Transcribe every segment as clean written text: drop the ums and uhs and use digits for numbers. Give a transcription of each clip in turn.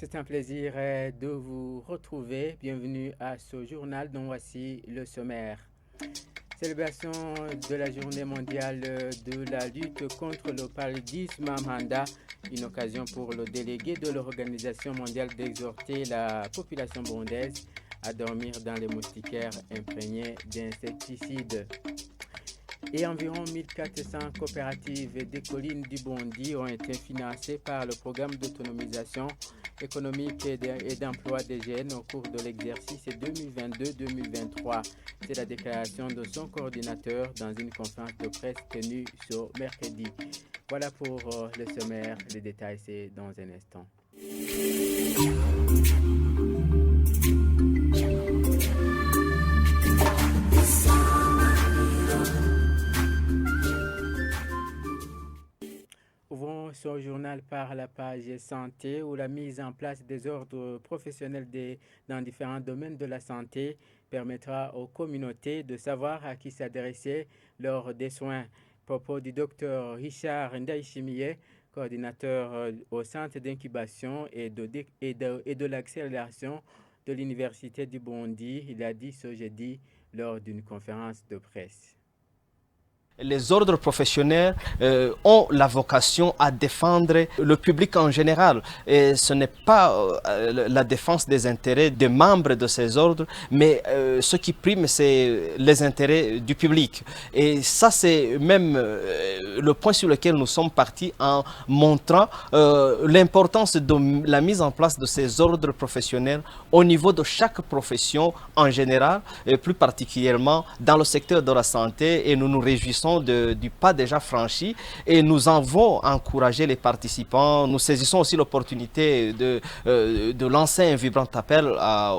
C'est un plaisir de vous retrouver. Bienvenue à ce journal dont voici le sommaire. Célébration de la journée mondiale de la lutte contre le paludisme à Manda, une occasion pour le délégué de l'Organisation mondiale d'exhorter la population burundaise à dormir dans les moustiquaires imprégnés d'insecticides. Et environ 1400 coopératives des collines du Burundi ont été financées par le programme d'autonomisation économique et d'emploi des jeunes au cours de l'exercice 2022-2023. C'est la déclaration de son coordinateur dans une conférence de presse tenue ce mercredi. Voilà pour le sommaire. Les détails, c'est dans un instant. Ouvrons ce journal par la page santé où la mise en place des ordres professionnels dans différents domaines de la santé permettra aux communautés de savoir à qui s'adresser lors des soins. Propos du docteur Richard Ndaïchimiye, coordinateur au centre d'incubation et de l'accélération de l'Université du Burundi. Il a dit ce jeudi lors d'une conférence de presse. Les ordres professionnels ont la vocation à défendre le public en général. Et ce n'est pas la défense des intérêts des membres de ces ordres, mais ce qui prime, c'est les intérêts du public. Et ça, c'est même le point sur lequel nous sommes partis en montrant l'importance de la mise en place de ces ordres professionnels au niveau de chaque profession en général, et plus particulièrement dans le secteur de la santé. Et nous nous réjouissons du pas déjà franchi et nous avons encouragé les participants. Nous saisissons aussi l'opportunité de lancer un vibrant appel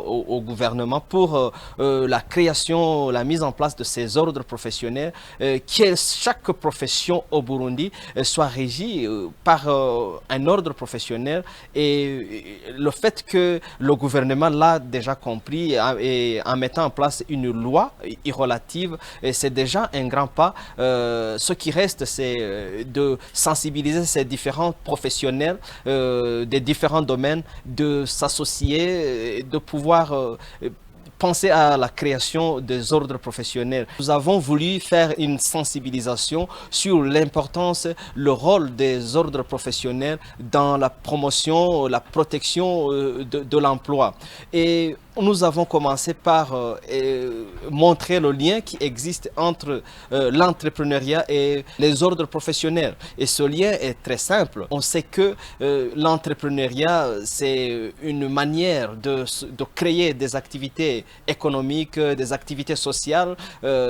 au gouvernement pour la création, la mise en place de ces ordres professionnels, que chaque profession au Burundi soit régie par un ordre professionnel, et le fait que le gouvernement l'a déjà compris et en mettant en place une loi relative, c'est déjà un grand pas. Ce qui reste, c'est de sensibiliser ces différents professionnels des différents domaines, de s'associer, de pouvoir penser à la création des ordres professionnels. Nous avons voulu faire une sensibilisation sur l'importance, le rôle des ordres professionnels dans la promotion, la protection de l'emploi. Et nous avons commencé par montrer le lien qui existe entre l'entrepreneuriat et les ordres professionnels. Et ce lien est très simple. On sait que l'entrepreneuriat, c'est une manière de créer des activités économiques, des activités sociales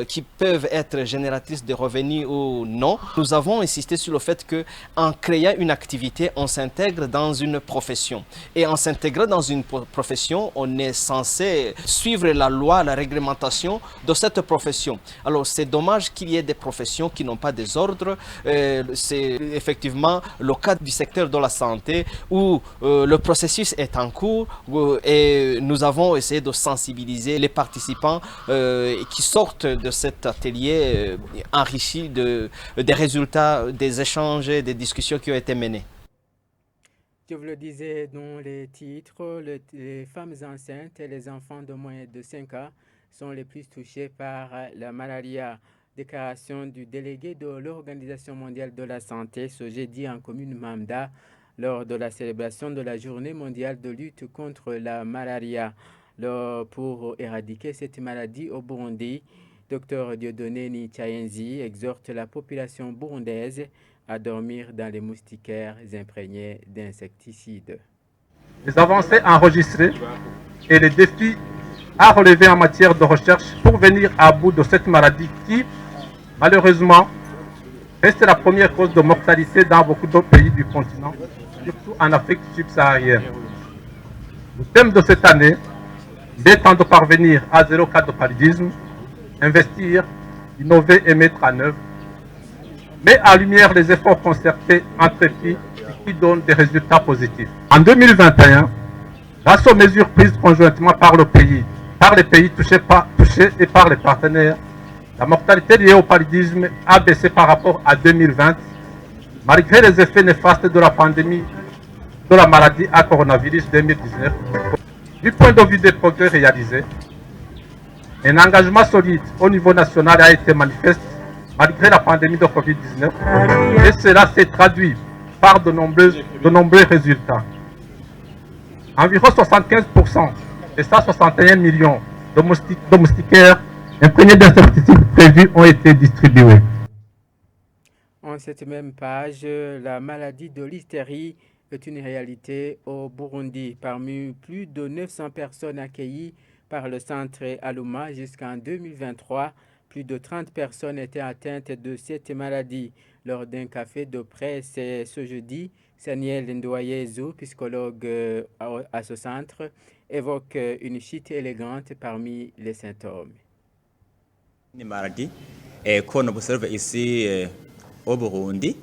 qui peuvent être génératrices de revenus ou non. Nous avons insisté sur le fait qu'en créant une activité, on s'intègre dans une profession. Et en s'intégrant dans une profession, on est censé suivre la loi, la réglementation de cette profession. Alors c'est dommage qu'il y ait des professions qui n'ont pas des ordres. C'est effectivement le cas du secteur de la santé où le processus est en cours et nous avons essayé de sensibiliser les participants qui sortent de cet atelier enrichis des résultats, des échanges, des discussions qui ont été menées. Je vous le disais dans les titres, les femmes enceintes et les enfants de moins de 5 ans sont les plus touchés par la malaria. Déclaration du délégué de l'Organisation mondiale de la santé ce jeudi en commune Manda lors de la célébration de la journée mondiale de lutte contre la malaria. Pour éradiquer cette maladie au Burundi, Dr Dieudonné Nichayenzi exhorte la population burundaise à dormir dans les moustiquaires imprégnés d'insecticides. Les avancées enregistrées et les défis à relever en matière de recherche pour venir à bout de cette maladie qui, malheureusement, reste la première cause de mortalité dans beaucoup d'autres pays du continent, surtout en Afrique subsaharienne. Le thème de cette année étant de parvenir à 0 cas de paludisme, investir, innover et mettre en œuvre, met en lumière les efforts concertés entre filles qui donnent des résultats positifs. En 2021, grâce aux mesures prises conjointement par les pays touchés et par les partenaires, la mortalité liée au paludisme a baissé par rapport à 2020, malgré les effets néfastes de la pandémie de la maladie à coronavirus 2019. Du point de vue des progrès réalisés, un engagement solide au niveau national a été manifeste malgré la pandémie de Covid-19 et cela s'est traduit par de nombreux résultats. Environ 75% des 161 millions de moustiquaires imprégnés d'insecticides prévus ont été distribués. En cette même page, la maladie de l'hystérie est une réalité au Burundi. Parmi plus de 900 personnes accueillies par le centre Aluma jusqu'en 2023, plus de 30 personnes étaient atteintes de cette maladie. Lors d'un café de presse ce jeudi, Saniel Ndoyezu, psychologue à ce centre, évoque une chute élégante parmi les symptômes. Une maladie qu'on observe ici au Burundi.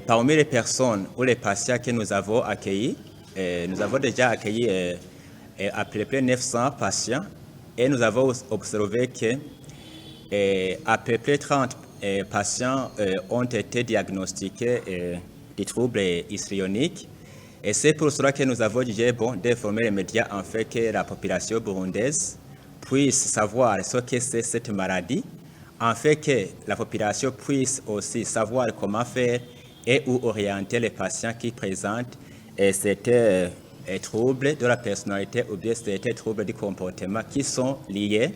Parmi les personnes ou les patients que nous avons accueillis, nous avons déjà accueilli à peu près 900 patients et nous avons observé que à peu près 30 patients ont été diagnostiqués des troubles histrioniques. Et c'est pour cela que nous avons jugé bon d'informer les médias en fait que la population burundaise puisse savoir ce que c'est cette maladie, en fait que la population puisse aussi savoir comment faire et où orienter les patients qui présentent ces troubles de la personnalité ou bien ces troubles du comportement qui sont liés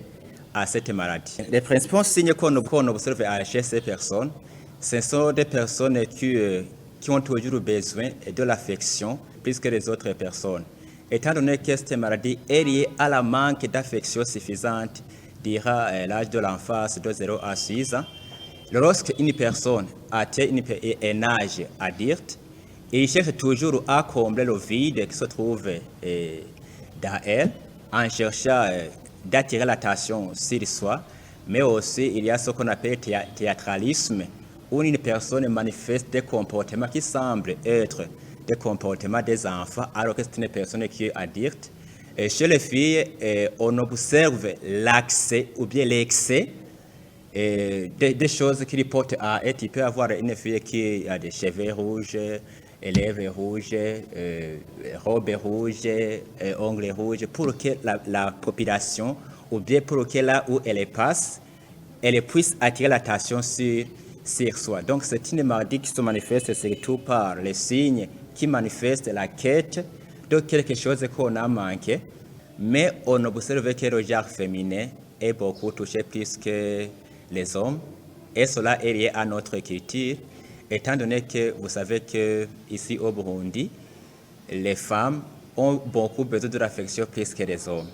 à cette maladie. Les principaux signes qu'on observe chez ces personnes, ce sont des personnes qui ont toujours besoin de l'affection plus que les autres personnes. Étant donné que cette maladie est liée à la manque d'affection suffisante durant l'âge de l'enfance de 0 à 6 ans, lorsqu'une personne atteint un âge adulte, il cherche toujours à combler le vide qui se trouve dans elle en cherchant d'attirer l'attention sur soi, mais aussi il y a ce qu'on appelle théâtralisme, où une personne manifeste des comportements qui semblent être des comportements des enfants, alors que c'est une personne qui est adulte. Et chez les filles, on observe l'accès ou bien l'excès des choses qui portent à être. Il peut y avoir une fille qui a des cheveux rouges, lèvres rouges, robes rouges, ongles rouges, pour que la population, ou bien pour que là où elle passe, elle puisse attirer l'attention sur soi. Donc c'est une maladie qui se manifeste surtout par les signes qui manifestent la quête de quelque chose qu'on a manqué, mais on observe que le genre féminin est beaucoup touché plus que les hommes, et cela est lié à notre culture, étant donné que vous savez que ici au Burundi, les femmes ont beaucoup besoin de l'affection plus que les hommes.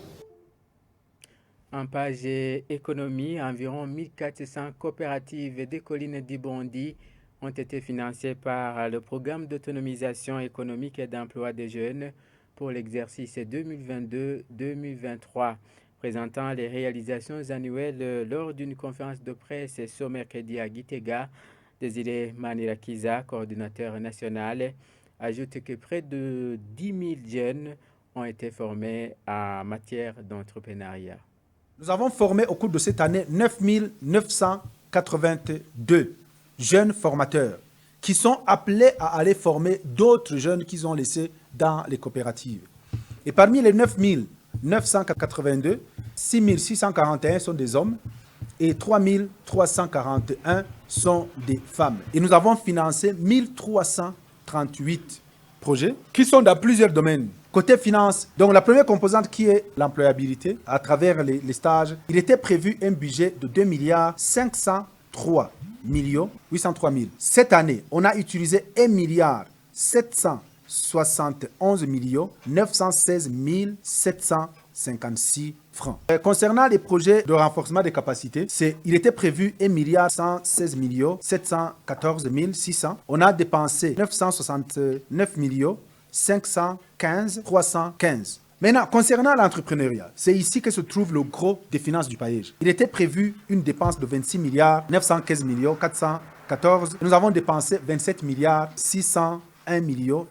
En page économie, environ 1400 coopératives des collines du Burundi ont été financées par le programme d'autonomisation économique et d'emploi des jeunes pour l'exercice 2022-2023, présentant les réalisations annuelles lors d'une conférence de presse ce mercredi à Gitega. Désiré Manirakiza, coordinateur national, ajoute que près de 10 000 jeunes ont été formés en matière d'entrepreneuriat. Nous avons formé au cours de cette année 9 982 jeunes formateurs qui sont appelés à aller former d'autres jeunes qu'ils ont laissés dans les coopératives. Et parmi les 9 982, 6 641 sont des hommes et 3 341 sont des femmes. Et nous avons financé 1338 projets qui sont dans plusieurs domaines. Côté finance, donc la première composante qui est l'employabilité à travers les stages, il était prévu un budget de 2 503 803 000. Cette année, on a utilisé 1 771 916 756 francs. Concernant les projets de renforcement des capacités, il était prévu 1 116 714 600. On a dépensé 969 515 315. Maintenant, concernant l'entrepreneuriat, c'est ici que se trouve le gros des finances du PAEJ. Il était prévu une dépense de 26 915 414. Nous avons dépensé 27 601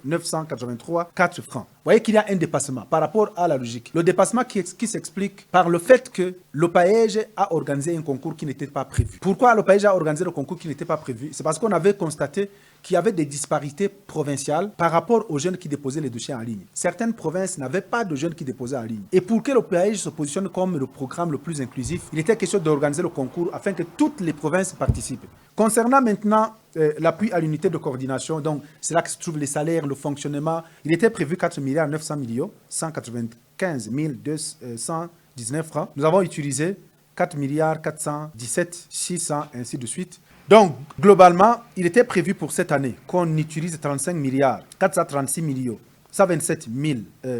983 4 francs. Vous voyez qu'il y a un dépassement par rapport à la logique. Le dépassement qui s'explique par le fait que le PAEJ a organisé un concours qui n'était pas prévu. Pourquoi le PAEJ a organisé le concours qui n'était pas prévu? C'est parce qu'on avait constaté qu'il y avait des disparités provinciales par rapport aux jeunes qui déposaient les dossiers en ligne. Certaines provinces n'avaient pas de jeunes qui déposaient en ligne. Et pour que le PAEJ se positionne comme le programme le plus inclusif, il était question d'organiser le concours afin que toutes les provinces participent. Concernant maintenant l'appui à l'unité de coordination, donc c'est là que se trouvent les salaires, le fonctionnement, il était prévu 4 milliards 900 millions, 195 219 francs. Nous avons utilisé 4 milliards 417 600, ainsi de suite. Donc, globalement, il était prévu pour cette année qu'on utilise 35 milliards 436 millions 127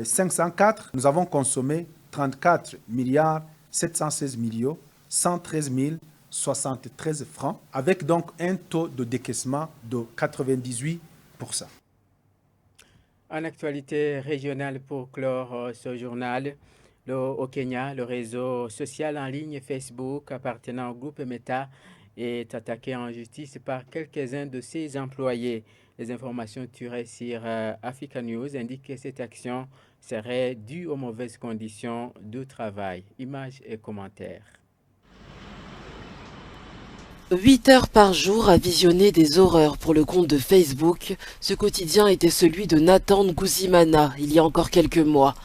504. Nous avons consommé 34 milliards 716 millions 113 073 francs, avec donc un taux de décaissement de 98%. En actualité régionale pour clore ce journal, au Kenya, le réseau social en ligne Facebook appartenant au groupe Meta est attaqué en justice par quelques-uns de ses employés. Les informations tirées sur Africa News indiquent que cette action serait due aux mauvaises conditions de travail. Images et commentaires. 8 heures par jour à visionner des horreurs pour le compte de Facebook. Ce quotidien était celui de Nathan Nguzimana il y a encore quelques mois.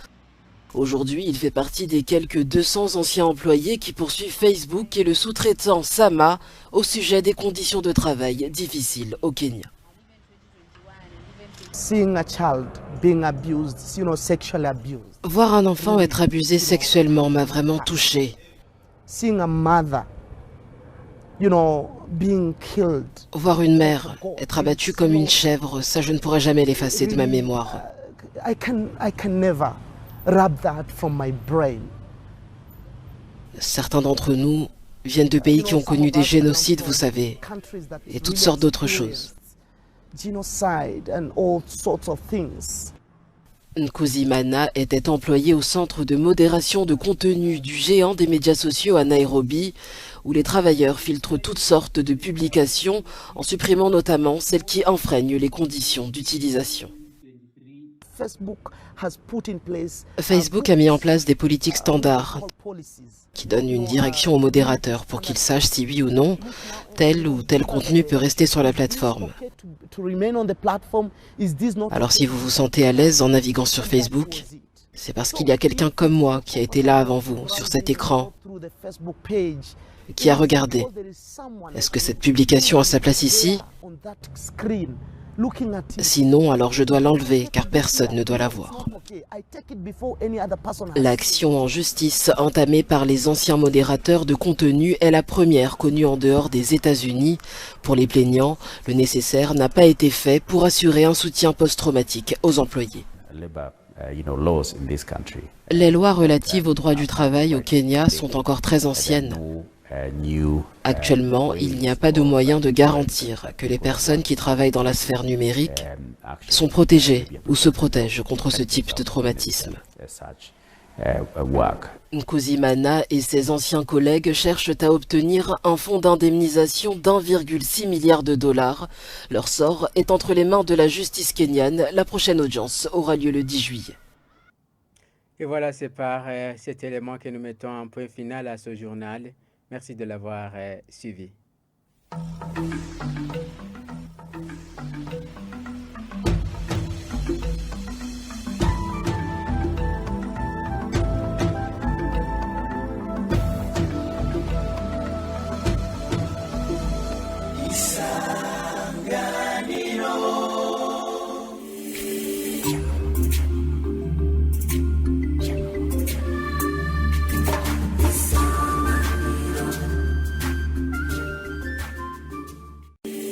Aujourd'hui, il fait partie des quelques 200 anciens employés qui poursuivent Facebook et le sous-traitant Sama au sujet des conditions de travail difficiles au Kenya. Voir un enfant être abusé sexuellement m'a vraiment touché. Voir une mère être abattue comme une chèvre, ça je ne pourrai jamais l'effacer de ma mémoire. Certains d'entre nous viennent de pays qui ont connu des génocides, vous savez, et toutes sortes d'autres choses. Nkuzimana était employé au centre de modération de contenu du géant des médias sociaux à Nairobi, où les travailleurs filtrent toutes sortes de publications en supprimant notamment celles qui enfreignent les conditions d'utilisation. Facebook a mis en place des politiques standards qui donnent une direction aux modérateurs pour qu'ils sachent si oui ou non tel ou tel contenu peut rester sur la plateforme. Alors si vous vous sentez à l'aise en naviguant sur Facebook, c'est parce qu'il y a quelqu'un comme moi qui a été là avant vous, sur cet écran, qui a regardé. Est-ce que cette publication a sa place ici ? Sinon, alors je dois l'enlever, car personne ne doit la voir. L'action en justice entamée par les anciens modérateurs de contenu est la première connue en dehors des États-Unis. Pour les plaignants, le nécessaire n'a pas été fait pour assurer un soutien post-traumatique aux employés. Les lois relatives aux droits du travail au Kenya sont encore très anciennes. Actuellement, il n'y a pas de moyen de garantir que les personnes qui travaillent dans la sphère numérique sont protégées ou se protègent contre ce type de traumatisme. Nkuzimana et ses anciens collègues cherchent à obtenir un fonds d'indemnisation d'1,6 milliard de dollars. Leur sort est entre les mains de la justice kenyane. La prochaine audience aura lieu le 10 juillet. Et voilà, c'est par cet élément que nous mettons un point final à ce journal. Merci de l'avoir suivi.